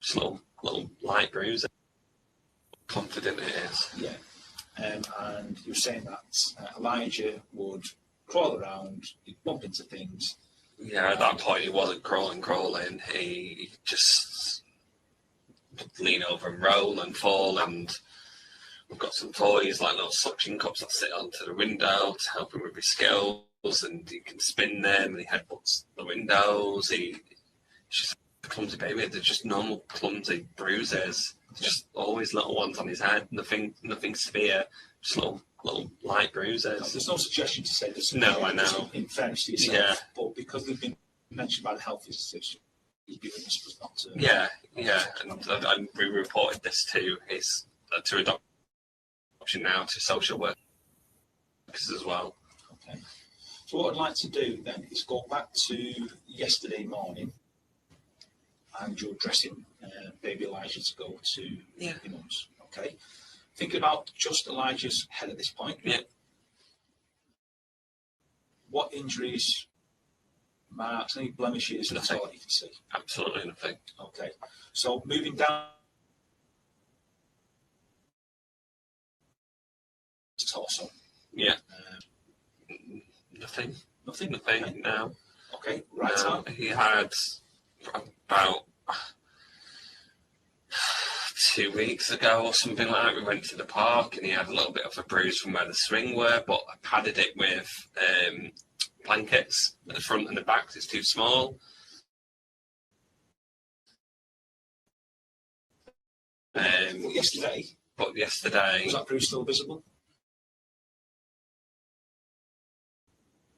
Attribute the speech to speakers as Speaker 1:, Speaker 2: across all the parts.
Speaker 1: Just little light bruise. Confident it is.
Speaker 2: Yeah. And you were saying that Elijah would crawl around, he'd bump into things.
Speaker 1: Yeah, at that point he wasn't crawling. He just would lean over and roll and fall, and we've got some toys like little suction cups that sit onto the window to help him with his skills, and he can spin them and he headbutts the windows. He's just a clumsy baby. They're just normal clumsy bruises. Just always little ones on his head, nothing severe, just little light bruises.
Speaker 2: There's no suggestion to say this.
Speaker 1: No, I know.
Speaker 2: In fairness to yourself,
Speaker 1: yeah.
Speaker 2: But because they've been mentioned by the health visitors, you'd be remiss not to.
Speaker 1: Yeah, and we reported this to adoption now to social workers as well.
Speaker 2: Okay. So what I'd like to do then is go back to yesterday morning, and you're dressing baby Elijah to go to your mum's. Okay. Thinking about just Elijah's head at this point.
Speaker 1: Yeah.
Speaker 2: What injuries, marks, any blemishes at all you can see?
Speaker 1: Absolutely nothing.
Speaker 2: Okay. So moving down his torso.
Speaker 1: Yeah. Nothing.
Speaker 2: Okay.
Speaker 1: No.
Speaker 2: Okay. Right arm.
Speaker 1: He had about 2 weeks ago or something like that, we went to the park and he had a little bit of a bruise from where the swing were, but I padded it with blankets at the front and the back because it's too small.
Speaker 2: But yesterday, was that bruise still visible?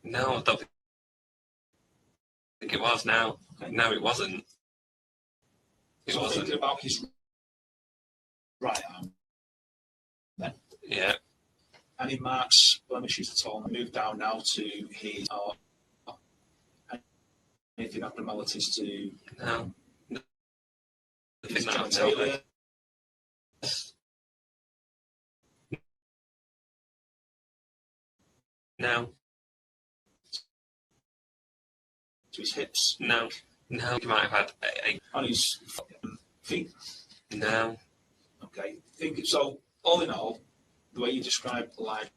Speaker 1: No, I don't think it was now. Okay. No, it wasn't. It wasn't.
Speaker 2: Thinking about his right arm then.
Speaker 1: Yeah.
Speaker 2: Any marks, blemishes at all? Move down now to his anything abnormalities to
Speaker 1: no.
Speaker 2: His genitalia.
Speaker 1: No.
Speaker 2: To his hips.
Speaker 1: No. No. He might have had
Speaker 2: on his feet.
Speaker 1: No.
Speaker 2: Okay. So all in all, the way you described Elijah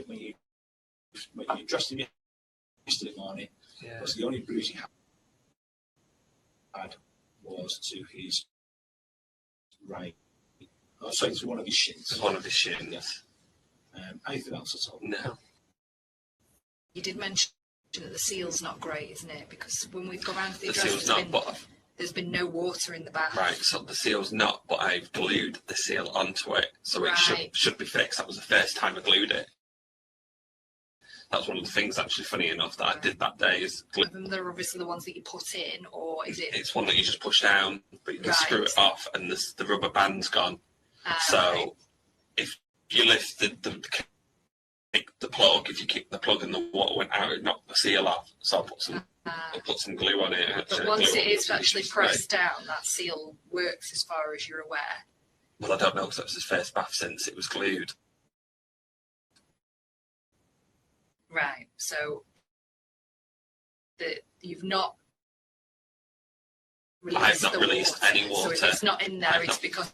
Speaker 2: when you dressed him yesterday morning, was the only bruise he had was to his right. Oh, sorry, to one of his shins.
Speaker 1: One of his shins.
Speaker 2: Yeah. Anything else at all?
Speaker 1: No.
Speaker 3: You did mention that the seal's not great, isn't it? Because when we've gone around to the
Speaker 1: address,
Speaker 3: seal's not, there's been no water in the bath.
Speaker 1: Right, so the seal's not, but I've glued the seal onto it, so it should be fixed. That was the first time I glued it. That's one of the things, actually, funny enough, that I did that day. Is
Speaker 3: they're obviously the ones that you put in, or is it?
Speaker 1: It's one that you just push down, but you can screw it off, and the rubber band's gone. So if you lift the plug, if you kick the plug and the water went out, it knocked the seal off. So I'll put some glue on it.
Speaker 3: But once it is actually pressed down, that seal works as far as you're aware.
Speaker 1: Well, I don't know, because that was his first bath since it was glued.
Speaker 3: Right, so you've not released
Speaker 1: I've not released any water.
Speaker 3: So if it's not in there, it's because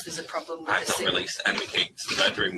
Speaker 3: there's a problem with the seal.
Speaker 1: I've not released anything to the bedroom.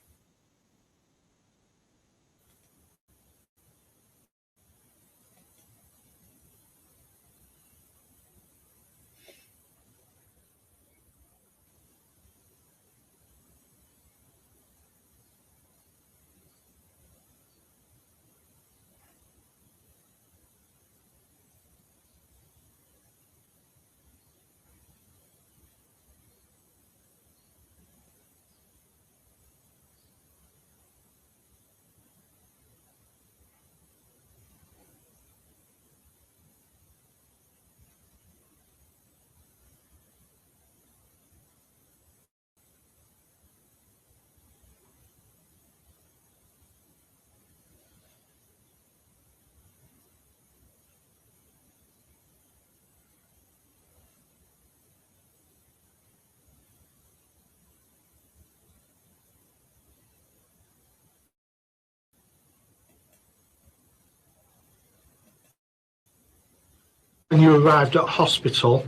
Speaker 4: When you arrived at hospital,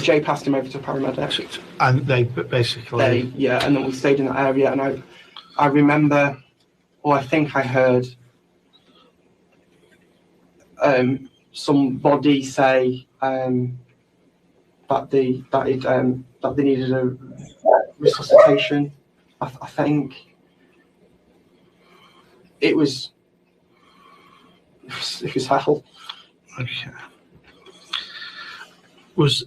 Speaker 5: Jay passed him over to a paramedic.
Speaker 4: and they basically...
Speaker 5: Yeah, and then we stayed in that area, and I remember, or I think I heard somebody say that they needed a resuscitation. I think it was hell.
Speaker 4: Okay. Was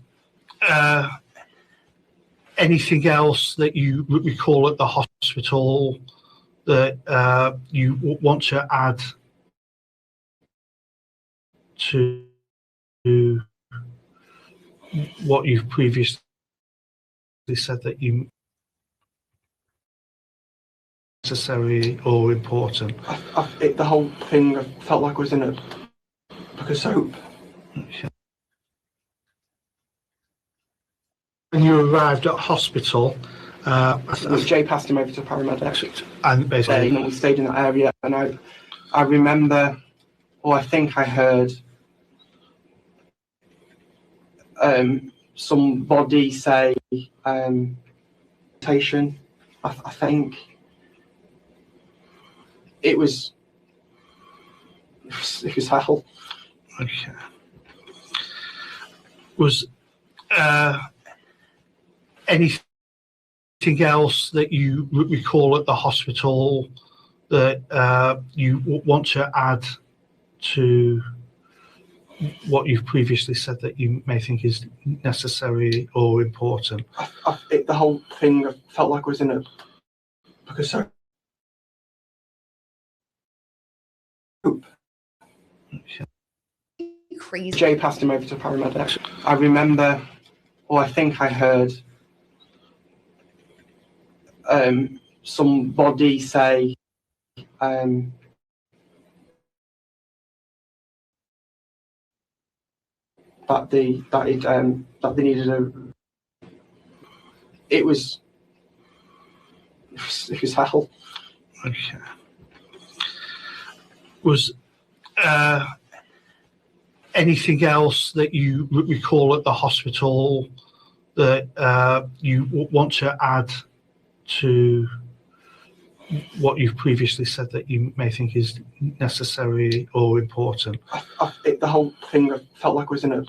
Speaker 4: anything else that you recall at the hospital that you want to add to what you've previously said that you necessary or important?
Speaker 5: The whole thing felt like I was in a book of soap.
Speaker 4: Okay. When you arrived at hospital,
Speaker 5: Jay passed him over to a paramedic,
Speaker 4: and basically,
Speaker 5: and then we stayed in that area, and I remember, or I think I heard somebody say resuscitation. I think it was hell.
Speaker 4: okay. Was anything else that you recall at the hospital that you want to add to what you've previously said that you may think is necessary or important?
Speaker 5: The whole thing felt like I was in a book of soap.
Speaker 4: Okay.
Speaker 3: Crazy.
Speaker 5: Jay passed him over to a paramedic. I remember, or I think I heard somebody say that they needed a. It was hell.
Speaker 4: Okay. Was anything else that you recall at the hospital that you want to add to what you've previously said that you may think is necessary or important?
Speaker 5: The whole thing felt like I was in a